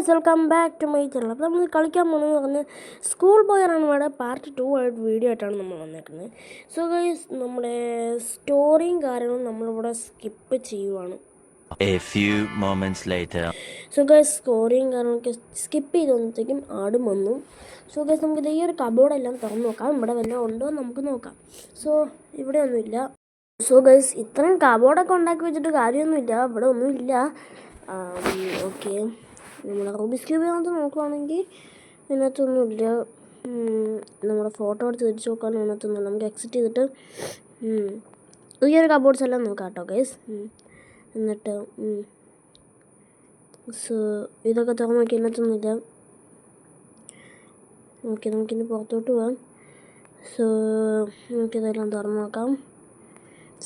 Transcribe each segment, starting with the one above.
Guys welcome back to my channel. അപ്പോൾ നമ്മൾ കളിക്കാൻ പോകുന്നത് പറഞ്ഞ് സ്കൂൾ ബോയ് റൺവേയുടെ പാർട്ട് 2 ആയിട്ട് വീഡിയോ ആയിട്ടാണ് നമ്മൾ വന്നേക്കുന്നത്. സോ ഗൈസ് നമ്മുടെ സ്റ്റോറിയും കാര്യങ്ങളും നമ്മളിവിടെ സ്കിപ്പ് ചെയ്യുവാണ്. A few moments later. So guys സ്റ്റോറിയും കാര്യങ്ങളൊക്കെ സ്കിപ്പ് ചെയ്തപ്പോഴത്തേക്കും ആടും വന്നു. സോ ഗൈസ് നമുക്ക് ഈ ഒരു കബോർഡെല്ലാം തുറന്ന് നോക്കാം. ഇവിടെ വല്ലതും ഉണ്ടോ എന്ന് നമുക്ക് നോക്കാം. സോ ഇവിടെ ഒന്നുമില്ല. സോ ഗൈസ് ഇത്രയും കബോർഡൊക്കെ ഉണ്ടാക്കി വെച്ചിട്ട് കാര്യമൊന്നുമില്ല, ഇവിടെ ഒന്നുമില്ല. ഓക്കെ, നമ്മുടെ റൂബിക്സ് ക്യൂബിനകത്ത് നോക്കുവാണെങ്കിൽ ഇതിനകത്തൊന്നുമില്ല. നമ്മുടെ ഫോട്ടോ എടുത്ത് തിരിച്ച് നോക്കാൻ ഇതിനകത്തൊന്നുമില്ല. നമുക്ക് എക്സിറ്റ് ചെയ്തിട്ട് ഈ ഒരു കബോർഡ്സ് എല്ലാം നോക്കാം കേട്ടോ ഗൈസ്. എന്നിട്ട് സോ ഇതൊക്കെ തുറന്ന് നോക്കി ഇതിനകത്തൊന്നുമില്ല. ഓക്കെ, നമുക്കിനി പുറത്തോട്ട് പോകാം. സോ നമുക്കിതെല്ലാം തുറന്ന് നോക്കാം.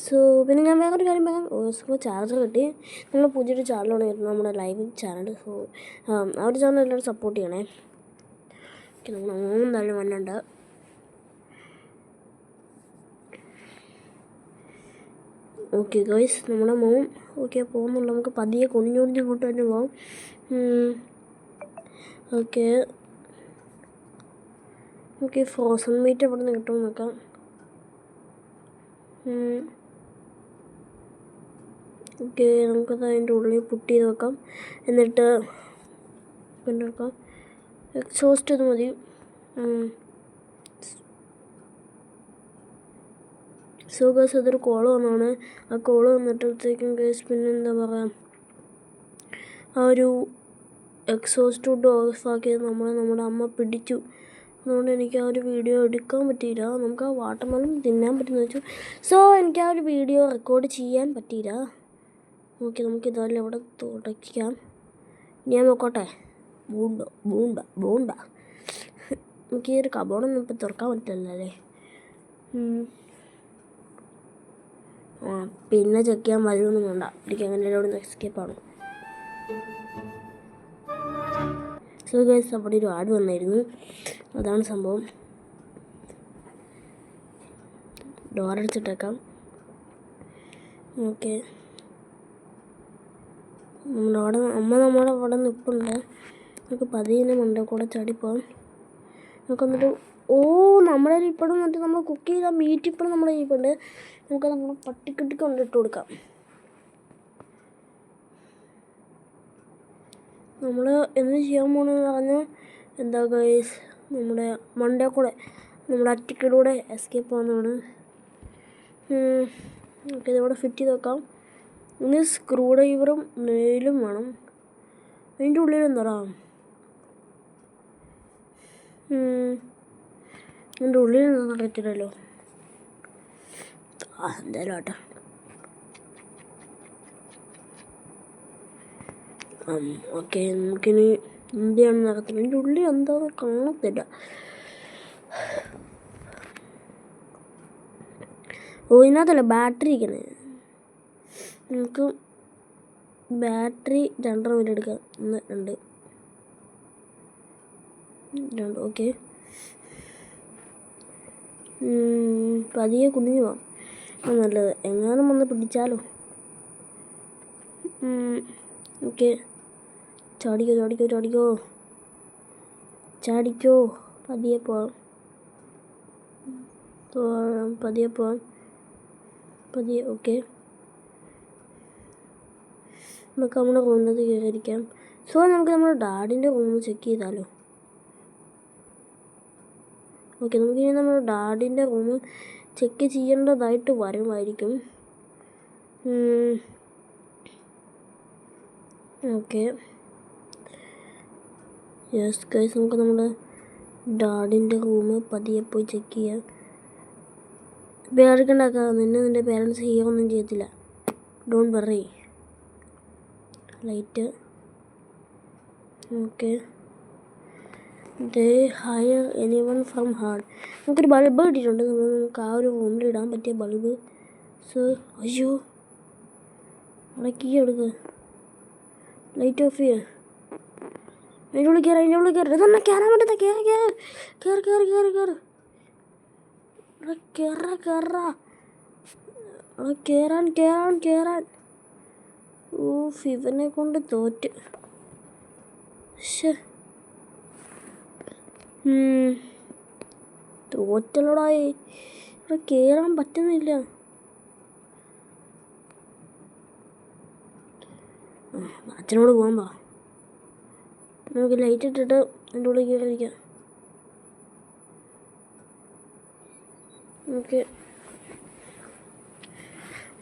സോ പിന്നെ ഞാൻ വേറൊരു കാര്യം പറയാം. സോ ചാർജർ കിട്ടി. നമ്മൾ പുതിയൊരു ചാനലാണ് വരുന്നത്, നമ്മുടെ ലൈവ് ചാനൽ. സോ ആ ഒരു ചാനൽ എല്ലാവരും സപ്പോർട്ട് ചെയ്യണേ. ഓക്കെ, നമ്മൾ 3 നല്ല മണ്ണുണ്ട്. ഓക്കെ ഗൈസ്, നമ്മുടെ മോൻ ഓക്കെ പോകുന്നുണ്ട്. നമുക്ക് പതിയെ കുനിഞ്ഞുകൊണ്ടിഞ്ഞ് ഇങ്ങോട്ട് തന്നെ പോകാം. ഓക്കെ ഓക്കെ, ഫ്രോസൺ മീറ്റ് എവിടെ നിന്ന് കിട്ടുമെന്ന് നോക്കാം. ഓക്കെ, നമുക്കത് അതിൻ്റെ ഉള്ളിൽ പുട്ട് ചെയ്ത് വെക്കാം. എന്നിട്ട് പിന്നെ വെക്കാം. എക്സോസ്റ്റ് ഇത് മതി. സോ ഗൈസ് അതൊരു കോള് വന്നതാണ്. ആ കോള് വന്നിട്ടത്തേക്കും ഗൈസ് പിന്നെ എന്താ പറയുക, ആ ഒരു എക്സോസ്റ്റ് വുഡ് ഓഫാക്കിയത് നമ്മുടെ അമ്മ പിടിച്ചു. അതുകൊണ്ട് എനിക്ക് ആ ഒരു വീഡിയോ എടുക്കാൻ പറ്റിയില്ല. നമുക്ക് ആ വാട്ടർമെലൺ തിന്നാൻ പറ്റുമെന്ന് വെച്ചു. സോ എനിക്ക് ആ ഒരു വീഡിയോ റെക്കോർഡ് ചെയ്യാൻ പറ്റിയില്ല. ഓക്കെ, നമുക്ക് ഇതെല്ലാം ഇവിടെ തുടയ്ക്കാം. ഞാൻ നോക്കട്ടെ. ബൂണ്ട നമുക്ക് ഈ ഒരു കബോർഡൊന്നും ഇപ്പം തുറക്കാൻ പറ്റില്ലല്ലോ അല്ലേ. പിന്നെ ചെക്ക് ചെയ്യാൻ വരുമൊന്നും വേണ്ട. എനിക്ക് അങ്ങനെ ഇവിടെ നിന്ന് എസ്കേപ്പാണ്. സോ ഗൈസ് അവിടെ ഒരു ആഡ് വന്നായിരുന്നു, അതാണ് സംഭവം. ഡോറടിച്ചിട്ടേക്കാം. ഓക്കെ, നമ്മുടെ അവിടെ നിൽപ്പുണ്ട്. നമുക്ക് പതിയെ മണ്ട കൂടെ ചാടിപ്പോവാം. നമുക്ക് എന്നിട്ട് നമ്മളെ ഇപ്പോഴും എന്നിട്ട് നമ്മൾ കുക്ക് ചെയ്ത മീറ്റ് ഇപ്പോഴും നമ്മുടെ ഇരിപ്പുണ്ട്. നമുക്ക് നമ്മുടെ പട്ടിക്കുട്ടിക്ക് കൊണ്ടിട്ട് കൊടുക്കാം. നമ്മൾ എന്ത് ചെയ്യാൻ പോകണമെന്ന് പറഞ്ഞാൽ എന്താ ഗൈസ്, നമ്മുടെ മണ്ടേ കൂടെ നമ്മുടെ അറ്റിക്കിലൂടെ എസ്കേപ്പ് ആവുന്നതാണ്. ഓക്കെ, ഇതിവിടെ ഫിറ്റ് ചെയ്ത് വെക്കാം. ഇനി സ്ക്രൂ ഡ്രൈവറും നെയിലും വേണം. അതിൻ്റെ ഉള്ളിൽ എന്താ അതിൻ്റെ ഉള്ളിൽ എന്താ അറിയത്തില്ലല്ലോ. എന്തായാലും ആട്ടെ. ഓക്കെ, നമുക്കിനി എന്തിയാണെന്ന് അറിയത്തില്ല. അതിൻ്റെ ഉള്ളിൽ എന്താണെന്ന് കാണത്തില്ല. ഇതിനകത്തല്ല ബാറ്ററി ഇരിക്കുന്നത്. നമുക്ക് ബാറ്ററി 2 മിനിറ്റ് എടുക്കാം. 1 2 ഓക്കെ, പതിയെ കുനിഞ്ഞു പോവാം. നല്ലത്, എങ്ങാനും വന്ന് പിടിച്ചാലോ. ഓക്കെ, ചാടിക്കോ. പതിയെ പോവാം. ഓക്കെ, നമുക്ക് നമ്മുടെ റൂമിനകത്ത് കയറിയിരിക്കാം. സോ നമുക്ക് നമ്മുടെ ഡാഡിൻ്റെ റൂം ചെക്ക് ചെയ്താലോ. ഓക്കെ, നമുക്കിനി നമ്മുടെ ഡാഡിൻ്റെ റൂം ചെക്ക് ചെയ്യേണ്ടതായിട്ട് വരുമായിരിക്കും. ഓക്കെ, യെസ് ഗൈസ്, നമുക്ക് നമ്മുടെ ഡാഡിൻ്റെ റൂം പതിയെ പോയി ചെക്ക് ചെയ്യാം. പേടിക്കണ്ടാക്കാം, നിന്റെ പേരൻസ് ഒന്നും ചെയ്യത്തില്ല. Don't worry. Light okay, they higher anyone from hard. നമുക്കൊരു ബൾബ് കിട്ടിയിട്ടുണ്ട്. നമുക്ക് ആ ഒരു റൂമിൽ ഇടാൻ പറ്റിയ ബൾബ്. സോ അയ്യോ, അവിടെ കീ എടുക്കുക. ലൈറ്റ് ഓഫ് ചെയ്യുക. അതിൻ്റെ ഉള്ളിൽ കയറി ഇതൊന്നും കയറാൻ പറ്റത്ത. കയറാൻ. ഇവനെ കൊണ്ട് തോറ്റ്. പക്ഷേ തോറ്റലോടായി. ഇവിടെ കയറാൻ പറ്റുന്നില്ല. അച്ഛനോട് പോകാൻ പാ. നമുക്ക് ലൈറ്റ് ഇട്ടിട്ട് എൻ്റെ ഉള്ളിൽ കയറിയിരിക്കാം. ഓക്കെ,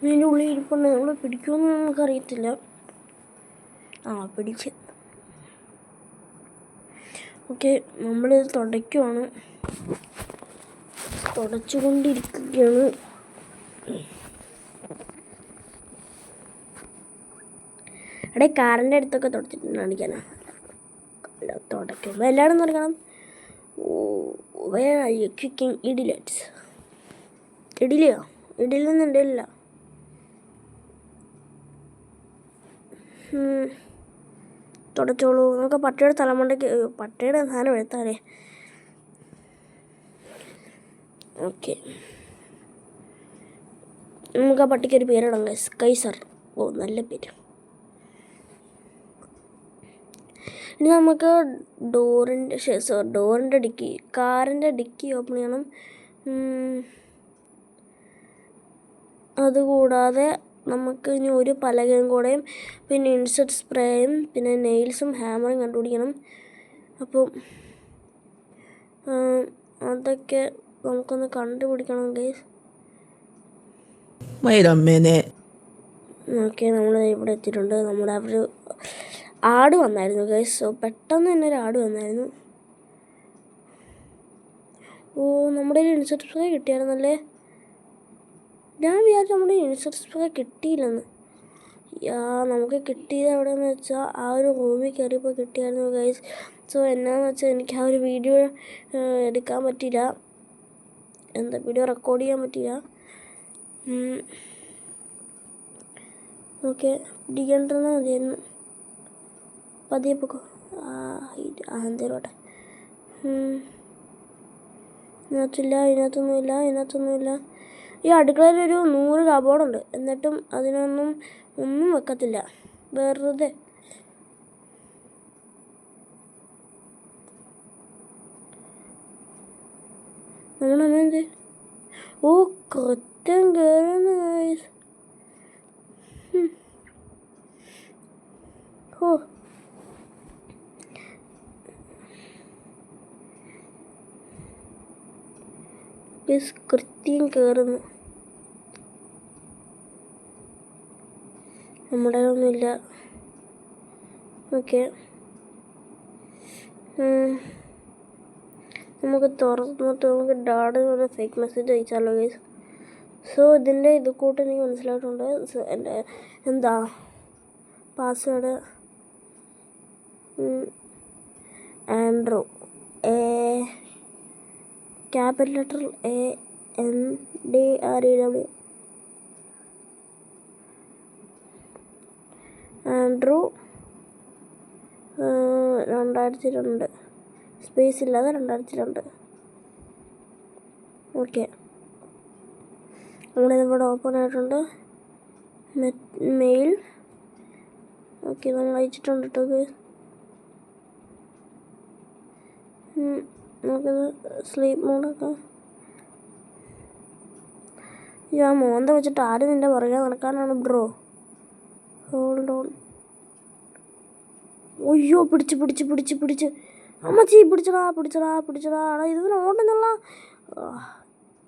ഇതിൻ്റെ ഉള്ളിൽ ഇരിപ്പുണ്ട്. നമ്മൾ പിടിക്കുമെന്ന് നമുക്കറിയത്തില്ല. പിടിച്ച്. ഓക്കെ, നമ്മളിത് തുടയ്ക്കുവാണ്. തുടച്ചുകൊണ്ടിരിക്കുകയാണ്. അവിടെ കാറിൻ്റെ അടുത്തൊക്കെ തുടച്ചിട്ട് കാണിക്കാനാ. തുടയ്ക്കുമ്പോൾ എല്ലാവരും തുടക്കണം. കുക്കിംഗ് ഇഡിലറ്റ്സ്. ഇഡലിയോ? ഇഡലിയൊന്നും ഇടലില്ല. തുടച്ചോളൂ. നമുക്ക് പട്ടിയുടെ തലമുണ്ടയ്ക്ക് പട്ടിയുടെ സാധനം എടുത്താലേ. ഓക്കെ, നമുക്ക് ആ പട്ടിക്കൊരു പേരിടാം. കൈസർ. നല്ല പേര്. ഇനി നമുക്ക് ഡോറിൻ്റെ ഡിക്കി, കാറിൻ്റെ ഡിക്കി ഓപ്പൺ ചെയ്യണം. അതുകൂടാതെ നമുക്ക് ഇനി ഒരു പലകയും കൂടെയും പിന്നെ ഇൻസെക്ട് സ്പ്രേയും പിന്നെ നെയിൽസും ഹാമറും കണ്ടുപിടിക്കണം. അപ്പം അതൊക്കെ നമുക്കൊന്ന് കണ്ടുപിടിക്കണം ഗൈസ്. ഓക്കെ, നമ്മൾ ഇവിടെ എത്തിയിട്ടുണ്ട്. നമ്മുടെ ഒരു ആട് വന്നായിരുന്നു ഗൈസ്. സോ പെട്ടെന്ന് തന്നെ ഒരു ആട് വന്നായിരുന്നു. നമ്മുടെ ഒരു ഇൻസെക്ട് സ്പ്രേ കിട്ടിയായിരുന്നല്ലേ. ഞാൻ വിചാരിച്ചു നമ്മുടെ ഇൻസെക്ട് സ്പ്രേ കിട്ടിയില്ലെന്ന്. നമുക്ക് കിട്ടിയത് എവിടെയെന്ന് വെച്ചാൽ ആ ഒരു റൂമിൽ കയറിയപ്പോൾ കിട്ടിയായിരുന്നു ഗൈസ്. സോ എന്നാന്ന് വെച്ചാൽ എനിക്ക് ആ ഒരു വീഡിയോ എടുക്കാൻ പറ്റിയില്ല. വീഡിയോ റെക്കോർഡ് ചെയ്യാൻ പറ്റിയില്ല. ഓക്കെ, പിടിക്കേണ്ടിരുന്നാൽ മതിയായിരുന്നു. പതിയെ പൊക്കോ. എന്തേലോട്ടെ. ഇതിനകത്തൊന്നുമില്ല. ഈ അടുക്കളയിലൊരു 100 കബോർഡുണ്ട്. എന്നിട്ടും ഒന്നും വെക്കത്തില്ല. വെറുതെ. നമ്മളെന്ത് കൃത്യം കയറുന്നു. കൃത്യം കയറുന്നു. നമ്മുടെ ഒന്നുമില്ല. ഓക്കെ, നമുക്ക് തുറന്നിട്ട് നമുക്ക് ഡാഡ് ഒരു ഫേക്ക് മെസ്സേജ് അയച്ചാലോ ഗൈസ്. സോ ഇതിൻ്റെ ഇത് കൂട്ട് എനിക്ക് മനസ്സിലായിട്ടുണ്ട്. എൻ്റെ password Andrew, capital letter ANDREW, Andrew 2002, space ഇല്ലാതെ 2002. ഓക്കെ, നമ്മളിതിവിടെ ഓപ്പൺ ആയിട്ടുണ്ട്. മെയിൽ. ഓക്കെ, നമ്മൾ അയച്ചിട്ടുണ്ട് കേട്ടോ. നമുക്കത് സ്ലീപ്പ് മോഡൊക്കെ. മോന്ത വെച്ചിട്ട് ആരും നിൻ്റെ പുറകെ നടക്കാനാണ് ബ്രോ. Hold on. അയ്യോ, പിടിച്ച് അമ്മച്ചി, പിടിച്ചടാ. ഇതിന് ഓടുന്നുള്ള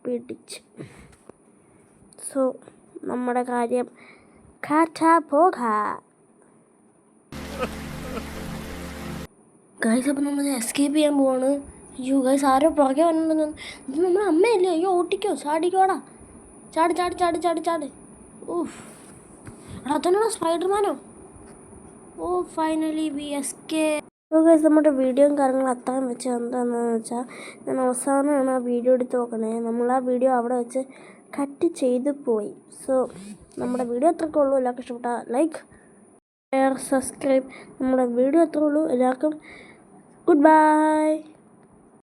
പിടിച്ച്. സോ നമ്മുടെ കാര്യം ഗൈസ്. അപ്പം നമ്മൾ എസ്കേപ്പ് ചെയ്യാൻ പോവാണ്. അയ്യോ ഗൈസ്, ആരോ പുറകെ വന്നിട്ടുണ്ടെന്ന്. ഇത് നമ്മുടെ അമ്മയല്ലേ. അയ്യോ, ഓട്ടിക്കോ, ചാടിക്കോടാ. ചാടി. അതന്നെ സ്പൈഡർമാനോ. Finally we escape. ഗൈസ്, നമ്മുടെ വീഡിയോയും കാര്യങ്ങളും എത്താൻ വെച്ച് എന്താണെന്ന് വെച്ചാൽ ഞാൻ അവസാനമാണ് ആ വീഡിയോ എടുത്ത് നോക്കണേ. നമ്മൾ ആ വീഡിയോ അവിടെ വെച്ച് കട്ട് ചെയ്ത് പോയി. സോ നമ്മുടെ വീഡിയോ അത്രയ്ക്കേ ഉള്ളൂ. എല്ലാവർക്കും ഇഷ്ടപ്പെട്ട ലൈക്ക്, ഷെയർ, സബ്സ്ക്രൈബ്. നമ്മുടെ വീഡിയോ അത്രേ ഉള്ളൂ. എല്ലാവർക്കും ഗുഡ് ബൈ.